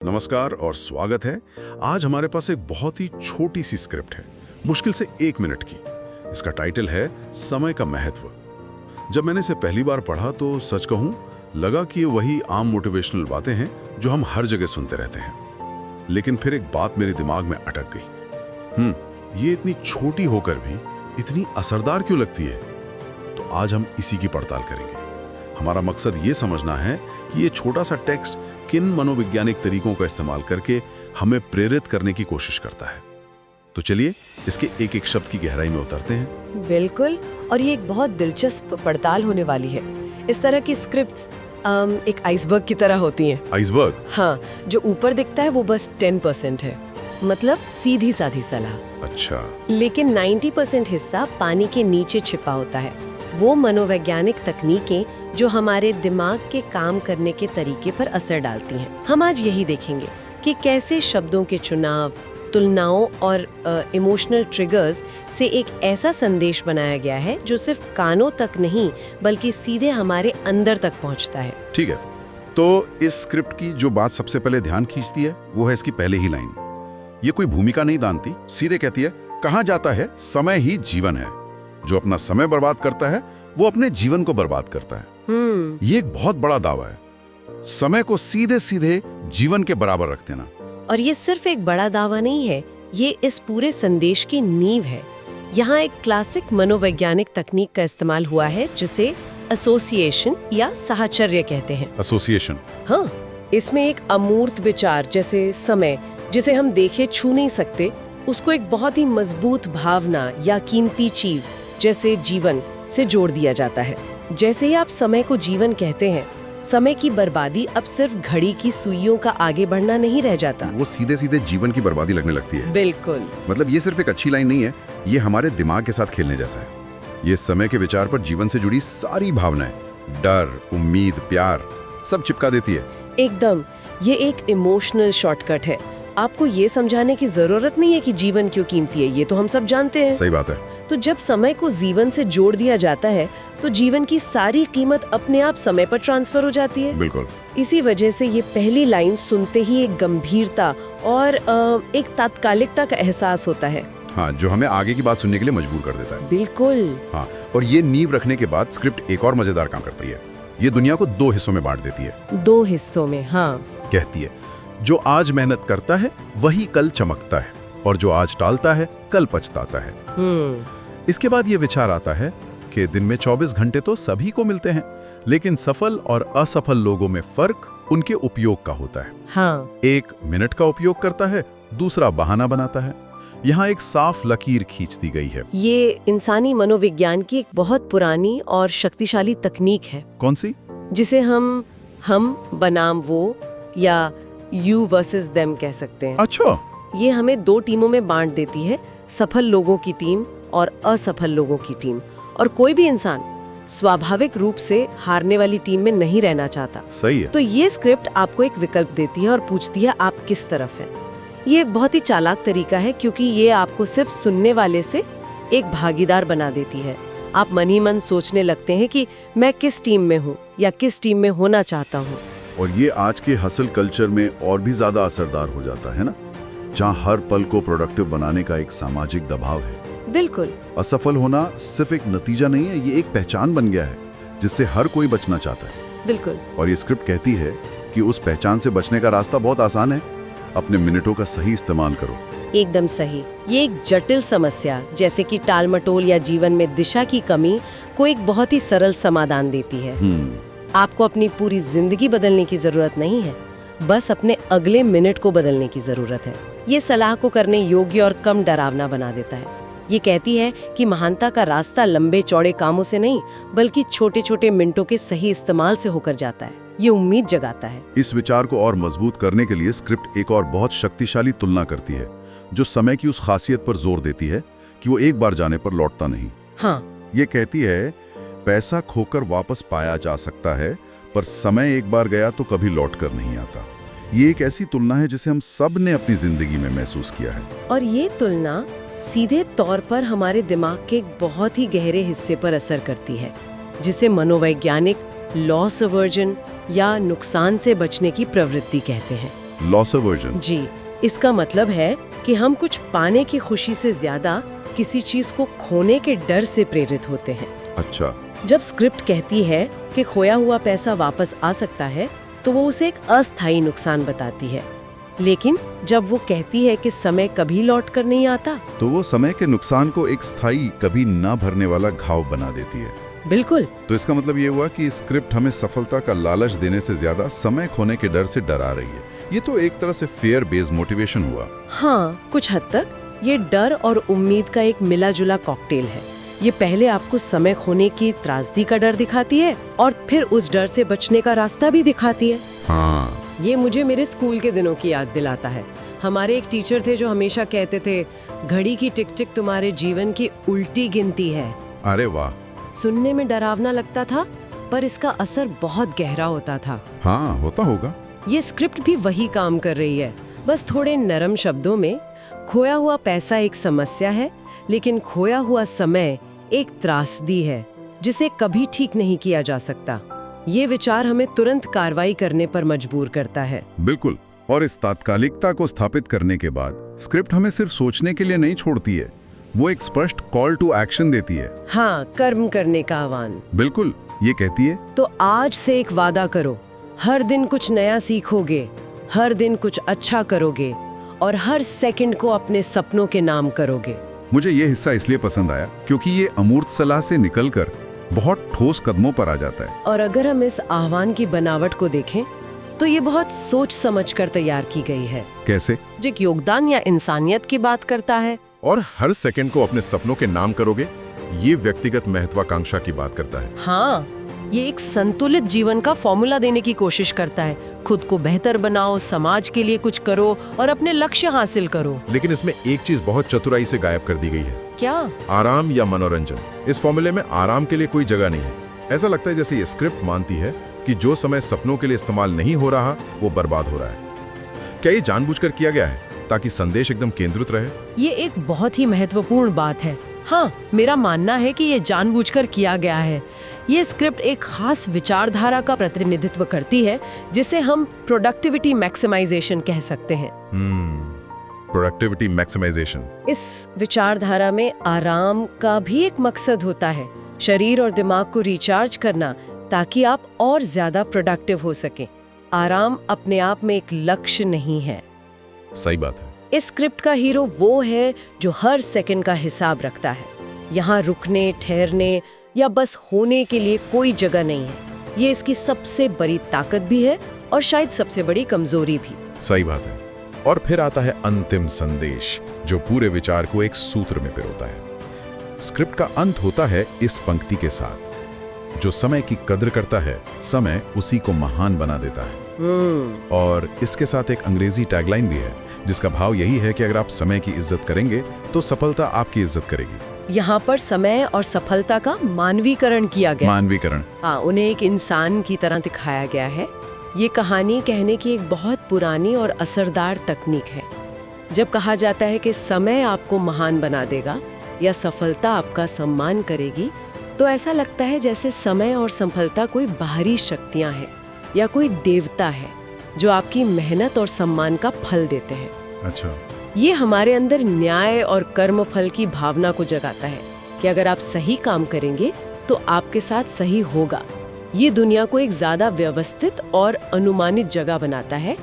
नमस्कार और स्वागत है। आज हमारे पास एक बहुत ही छोटी सी स्क्रिप्ट है, मुश्किल से 1 मिनट की। इसका टाइटल है समय का महत्व। जब मैंने इसे पहली बार पढ़ा तो सच कहूं लगा कि ये वही आम मोटिवेशनल बातें हैं जो हम हर जगह सुनते रहते हैं। लेकिन फिर एक बात मेरे दिमाग में अटक गई। ये इतनी छोटी होकर भी इतनी असरदार क्यों लगती है? तो आज हम इसी की पड़ताल करेंगे। हमारा मकसद ये समझना है कि ये छोटा सा टेक्स्ट किन मनोवैज्ञानिक तरीकों का इस्तेमाल करके हमें प्रेरित करने की कोशिश करता है। तो चलिए इसके एक एक शब्द की गहराई में उतरते हैं। बिल्कुल, और ये एक बहुत दिलचस्प पड़ताल होने वाली है। इस तरह की स्क्रिप्ट्स एक आइसबर्ग की तरह होती हैं। आइसबर्ग? हाँ, जो ऊपर दिखता है वो बस 10% है, मतलब सीधी साधी सलाह। अच्छा। लेकिन 90% हिस्सा पानी के नीचे छिपा होता है। वो मनोवैज्ञानिक तकनीकें जो हमारे दिमाग के काम करने के तरीके पर असर डालती हैं। हम आज यही देखेंगे कि कैसे शब्दों के चुनाव, तुलनाओं और इमोशनल ट्रिगर्स से एक ऐसा संदेश बनाया गया है जो सिर्फ कानों तक नहीं बल्कि सीधे हमारे अंदर तक पहुंचता है। ठीक है, तो इस स्क्रिप्ट की जो बात सबसे पहले ध्यान खींचती है वो है इसकी पहले ही लाइन। ये कोई भूमिका नहीं दानती, सीधे कहती है कहा जाता है समय ही जीवन है। जो अपना समय बर्बाद करता है वो अपने जीवन को बर्बाद करता है। ये एक बहुत बड़ा दावा है, समय को सीधे सीधे जीवन के बराबर रख देना। और ये सिर्फ एक बड़ा दावा नहीं है, ये इस पूरे संदेश की नींव है। यहाँ एक क्लासिक मनोवैज्ञानिक तकनीक का इस्तेमाल हुआ है जिसे एसोसिएशन या साहचर्य कहते हैं। एसोसिएशन? हाँ, इसमें एक अमूर्त विचार जैसे समय, जिसे हम देखे छू नहीं सकते, उसको एक बहुत ही मजबूत भावना या कीमती चीज जैसे जीवन से जोड़ दिया जाता है। जैसे ही आप समय को जीवन कहते हैं, समय की बर्बादी अब सिर्फ घड़ी की सुइयों का आगे बढ़ना नहीं रह जाता, वो सीधे सीधे जीवन की बर्बादी लगने लगती है। बिल्कुल। मतलब ये सिर्फ एक अच्छी लाइन नहीं है, ये हमारे दिमाग के साथ खेलने जैसा है। ये समय के विचार पर जीवन से जुड़ी सारी भावनाएं, डर, उम्मीद, प्यार, सब चिपका देती है। एकदम, ये एक इमोशनल शॉर्टकट है। आपको ये समझाने की जरूरत नहीं है कि जीवन क्यों कीमती है, ये तो हम सब जानते हैं। सही बात है। तो जब समय को जीवन से जोड़ दिया जाता है तो जीवन की सारी कीमत अपने आप समय पर ट्रांसफर हो जाती है। बिल्कुल। इसी वजह से ये पहली लाइन सुनते ही एक गंभीरता और एक तात्कालिकता का एहसास होता है। हाँ, जो हमें आगे की बात सुनने के लिए मजबूर कर देता है। बिल्कुल। हाँ, और ये नींव रखने के बाद स्क्रिप्ट एक और मजेदार काम करती है। ये दुनिया को 2 हिस्सों में बांट देती है। 2 हिस्सों में? हाँ। कहती है जो आज मेहनत करता है वही कल चमकता है, और जो आज टालता है कल पछताता है। इसके बाद ये विचार आता है कि दिन में 24 घंटे तो सभी को मिलते हैं, लेकिन सफल और असफल लोगों में फर्क उनके उपयोग का होता है। हाँ। 1 मिनट का उपयोग करता है, दूसरा बहाना बनाता है। यहाँ एक साफ लकीर खींच दी गई है। ये इंसानी मनोविज्ञान की एक बहुत पुरानी और शक्तिशाली तकनीक है। कौन सी? जिसे हम बनाम वो या यू वर्सेस देम कह सकते हैं। अच्छा। ये हमें 2 टीमों में बांट देती है, सफल लोगों की टीम और असफल लोगों की टीम। और कोई भी इंसान स्वाभाविक रूप से हारने वाली टीम में नहीं रहना चाहता। सही है। तो ये स्क्रिप्ट आपको एक विकल्प देती है और पूछती है आप किस तरफ हैं। ये एक बहुत ही चालाक तरीका है क्योंकि ये आपको सिर्फ सुनने वाले से एक भागीदार बना देती है। आप मन ही मन सोचने लगते हैं कि मैं किस टीम में हूँ या किस टीम में होना चाहता हूँ। और ये आज के हसल कल्चर में और भी ज्यादा असरदार हो जाता है ना, जहाँ हर पल को प्रोडक्टिव बनाने का एक सामाजिक दबाव है। बिल्कुल। असफल होना सिर्फ एक नतीजा नहीं है, ये एक पहचान बन गया है जिससे हर कोई बचना चाहता है। बिल्कुल। और ये स्क्रिप्ट कहती है कि उस पहचान से बचने का रास्ता बहुत आसान है, अपने मिनटों का सही इस्तेमाल करो। एकदम सही। ये एक जटिल समस्या जैसे कि टालमटोल या जीवन में दिशा की कमी को एक बहुत ही सरल समाधान देती है। आपको अपनी पूरी जिंदगी बदलने की जरूरत नहीं है, बस अपने अगले मिनट को बदलने की जरूरत है। ये सलाह को करने योग्य और कम डरावना बना देता है। ये कहती है कि महानता का रास्ता लंबे चौड़े कामों से नहीं बल्कि छोटे छोटे मिनटों के सही इस्तेमाल से होकर जाता है। ये उम्मीद जगाता है। इस विचार को और मजबूत करने के लिए स्क्रिप्ट एक और बहुत शक्तिशाली तुलना करती है जो समय की उस खासियत पर जोर देती है कि वो एक बार जाने पर लौटता नहीं। हाँ। ये कहती है पैसा खोकर वापस पाया जा सकता है, पर समय एक बार गया तो कभी लौट कर नहीं आता। ये एक ऐसी तुलना है जिसे हम सब ने अपनी जिंदगी में महसूस किया है। और ये तुलना सीधे तौर पर हमारे दिमाग के एक बहुत ही गहरे हिस्से पर असर करती है, जिसे मनोवैज्ञानिक लॉस अवर्जन या नुकसान से बचने की प्रवृत्ति कहते हैं। Loss aversion. जी, इसका मतलब है कि हम कुछ पाने की खुशी से ज्यादा किसी चीज को खोने के डर से प्रेरित होते हैं। अच्छा। जब स्क्रिप्ट कहती है कि खोया हुआ पैसा वापस आ सकता है, तो वो उसे एक अस्थायी नुकसान बताती है। लेकिन जब वो कहती है कि समय कभी लौट कर नहीं आता, तो वो समय के नुकसान को एक स्थायी, कभी ना भरने वाला घाव बना देती है। बिल्कुल। तो इसका मतलब ये हुआ कि स्क्रिप्ट हमें सफलता का लालच देने से ज्यादा समय खोने के डर से डरा रही है। ये तो एक तरह से फेयर बेस्ड मोटिवेशन हुआ। हाँ, कुछ हद तक ये डर और उम्मीद का एक मिला जुला कॉकटेल है। ये पहले आपको समय खोने की त्रासदी का डर दिखाती है और फिर उस डर से बचने का रास्ता भी दिखाती है। हाँ। ये मुझे मेरे स्कूल के दिनों की याद दिलाता है। हमारे एक टीचर थे जो हमेशा कहते थे, घड़ी की टिक टिक तुम्हारे जीवन की उल्टी गिनती है। अरे वाह। सुनने में डरावना लगता था, पर इसका असर बहुत गहरा होता था। हाँ, होता होगा। ये स्क्रिप्ट भी वही काम कर रही है, बस थोड़े नरम शब्दों में। खोया हुआ पैसा एक समस्या है, लेकिन खोया हुआ समय एक त्रासदी है जिसे कभी ठीक नहीं किया जा सकता। ये विचार हमें तुरंत कार्रवाई करने पर मजबूर करता है। बिल्कुल। और इस तात्कालिकता को स्थापित करने के बाद स्क्रिप्ट हमें सिर्फ सोचने के लिए नहीं छोड़ती है, वो एक स्पष्ट कॉल टू एक्शन देती है। हाँ, कर्म करने का आह्वान। बिल्कुल। ये कहती है, तो आज से एक वादा करो, हर दिन कुछ नया सीखोगे, हर दिन कुछ अच्छा करोगे और हर सेकंड को अपने सपनों के नाम करोगे। मुझे ये हिस्सा इसलिए पसंद आया क्योंकि ये अमूर्त सलाह से निकलकर बहुत ठोस कदमों पर आ जाता है। और अगर हम इस आह्वान की बनावट को देखें, तो ये बहुत सोच समझकर तैयार की गई है। कैसे? जो योगदान या इंसानियत की बात करता है। और हर सेकंड को अपने सपनों के नाम करोगे, ये व्यक्तिगत महत्वाकांक्षा की बात करता है। हाँ, ये एक संतुलित जीवन का फॉर्मूला देने की कोशिश करता है। खुद को बेहतर बनाओ, समाज के लिए कुछ करो और अपने लक्ष्य हासिल करो। लेकिन इसमें एक चीज बहुत चतुराई से गायब कर दी गई है। क्या? आराम या मनोरंजन। इस फॉर्मूले में आराम के लिए कोई जगह नहीं है। ऐसा लगता है जैसे ये स्क्रिप्ट मानती है कि जो समय सपनों के लिए इस्तेमाल नहीं हो रहा, वो बर्बाद हो रहा है। क्या ये जानबूझकर किया गया है ताकि संदेश एकदम केंद्रित रहे? ये एक बहुत ही महत्वपूर्ण बात है। हाँ, मेरा मानना है कि ये जानबूझकर किया गया है। ये स्क्रिप्ट एक खास विचारधारा का प्रतिनिधित्व करती है, जिसे हम प्रोडक्टिविटी मैक्सिमाइजेशन कह सकते हैं। Productivity maximisation. इस विचारधारा में आराम का भी एक मकसद होता है, शरीर और दिमाग को रिचार्ज करना, ताकि आप और ज्यादा प्रोडक्टिव हो सकें। आराम अपने आप में एक लक्ष्य नहीं है। सही बात है। इस स्क्रिप्ट का हीरो वो है जो हर सेकंड का हिसाब रखता है। यहाँ रुकने, ठहरने या बस होने के लिए कोई जगह नहीं है। ये इसकी सबसे बड़ी ताकत भी है और शायद सबसे बड़ी कमजोरी भी। सही बात है। और फिर आता है अंतिम संदेश, जो पूरे विचार को एक सूत्र में पिरोता है। स्क्रिप्ट का अंत होता है इस पंक्ति के साथ, जो समय की कद्र करता है, समय उसी को महान बना देता है। और इसके साथ एक अंग्रेजी टैगलाइन भी है, जिसका भाव यही है कि अगर आप समय की इज्जत करेंगे तो सफलता आपकी इज्जत करेगी। यहाँ पर समय और सफलता का मानवीकरण किया गया। मानवीकरण। हाँ, उन्हें एक इंसान की तरह दिखाया गया है। ये कहानी कहने की एक बहुत पुरानी और असरदार तकनीक है। जब कहा जाता है कि समय आपको महान बना देगा या सफलता आपका सम्मान करेगी, तो ऐसा लगता है जैसे समय और सफलता कोई बाहरी शक्तियां हैं या कोई देवता है जो आपकी मेहनत और सम्मान का फल देते हैं। अच्छा। ये हमारे अंदर न्याय और कर्म फल की भावना को जगाता है कि अगर आप सही काम करेंगे तो आपके साथ सही होगा। ये दुनिया को एक ज्यादा व्यवस्थित और अनुमानित जगह बनाता है,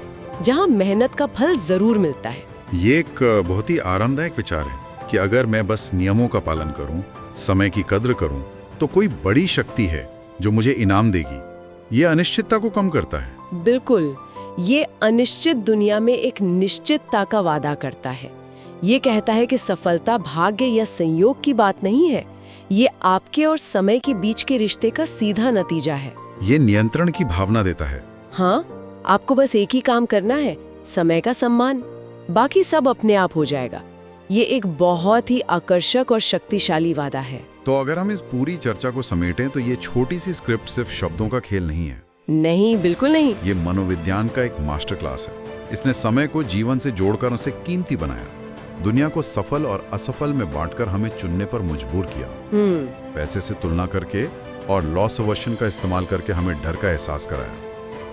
जहाँ मेहनत का फल जरूर मिलता है। ये एक बहुत ही आरामदायक विचार है कि अगर मैं बस नियमों का पालन करूं, समय की कद्र करूं, तो कोई बड़ी शक्ति है जो मुझे इनाम देगी। ये अनिश्चितता को कम करता है। बिल्कुल, ये अनिश्चित दुनिया में एक निश्चितता का वादा करता है। ये कहता है कि सफलता भाग्य या संयोग की बात नहीं है, ये आपके और समय के बीच के रिश्ते का सीधा नतीजा है। ये नियंत्रण की भावना देता है। हाँ, आपको बस एक ही काम करना है, समय का सम्मान, बाकी सब अपने आप हो जाएगा। ये एक बहुत ही आकर्षक और शक्तिशाली वादा है। तो अगर हम इस पूरी चर्चा को समेटें तो ये छोटी सी स्क्रिप्ट सिर्फ शब्दों का खेल नहीं है। नहीं, बिल्कुल नहीं। ये मनोविज्ञान का एक मास्टर क्लास है। इसने समय को जीवन से जोड़कर उसे कीमती बनाया, दुनिया को सफल और असफल में बांटकर हमें चुनने पर मजबूर किया, पैसे से तुलना करके और लॉस अवर्जन का इस्तेमाल करके हमें डर का एहसास कराया,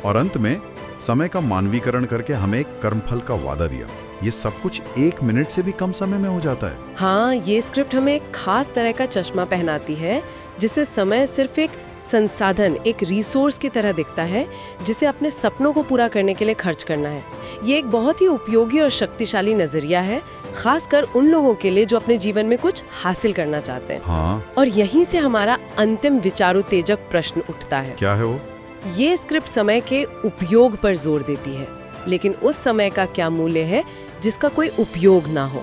और अंत में समय का मानवीकरण करके हमें एक कर्मफल का वादा दिया। ये सब कुछ 1 मिनट से भी कम समय में हो जाता है। हाँ, ये स्क्रिप्ट हमें एक खास तरह का चश्मा पहनाती है, जिसे समय सिर्फ एक संसाधन, एक रिसोर्स की तरह दिखता है, जिसे अपने सपनों को पूरा करने के लिए खर्च करना है। ये एक बहुत ही उपयोगी और शक्तिशाली नजरिया है, खासकर उन लोगों के लिए जो अपने जीवन में कुछ हासिल करना चाहते हैं। हाँ, और यहीं से हमारा अंतिम विचारोत्तेजक प्रश्न उठता है। क्या है वो? ये स्क्रिप्ट समय के उपयोग पर जोर देती है, लेकिन उस समय का क्या मूल्य है जिसका कोई उपयोग ना हो।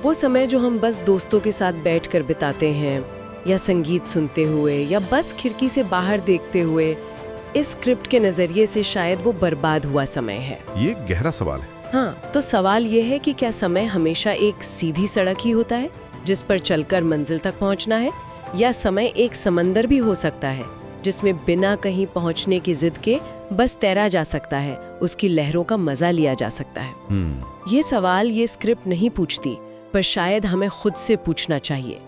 वो समय जो हम बस दोस्तों के साथ बैठकर बिताते हैं, या संगीत सुनते हुए, या बस खिड़की से बाहर देखते हुए, इस स्क्रिप्ट के नजरिए से शायद वो बर्बाद हुआ समय है। ये गहरा सवाल है। हाँ, तो सवाल ये है कि क्या समय हमेशा एक सीधी सड़क ही होता है जिस पर चलकर मंजिल तक पहुंचना है, या समय एक समंदर भी हो सकता है जिसमें बिना कहीं पहुंचने की जिद के बस तैरा जा सकता है, उसकी लहरों का मजा लिया जा सकता है। ये सवाल ये स्क्रिप्ट नहीं पूछती, पर शायद हमें खुद से पूछना चाहिए।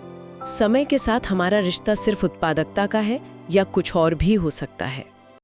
समय के साथ हमारा रिश्ता सिर्फ उत्पादकता का है या कुछ और भी हो सकता है?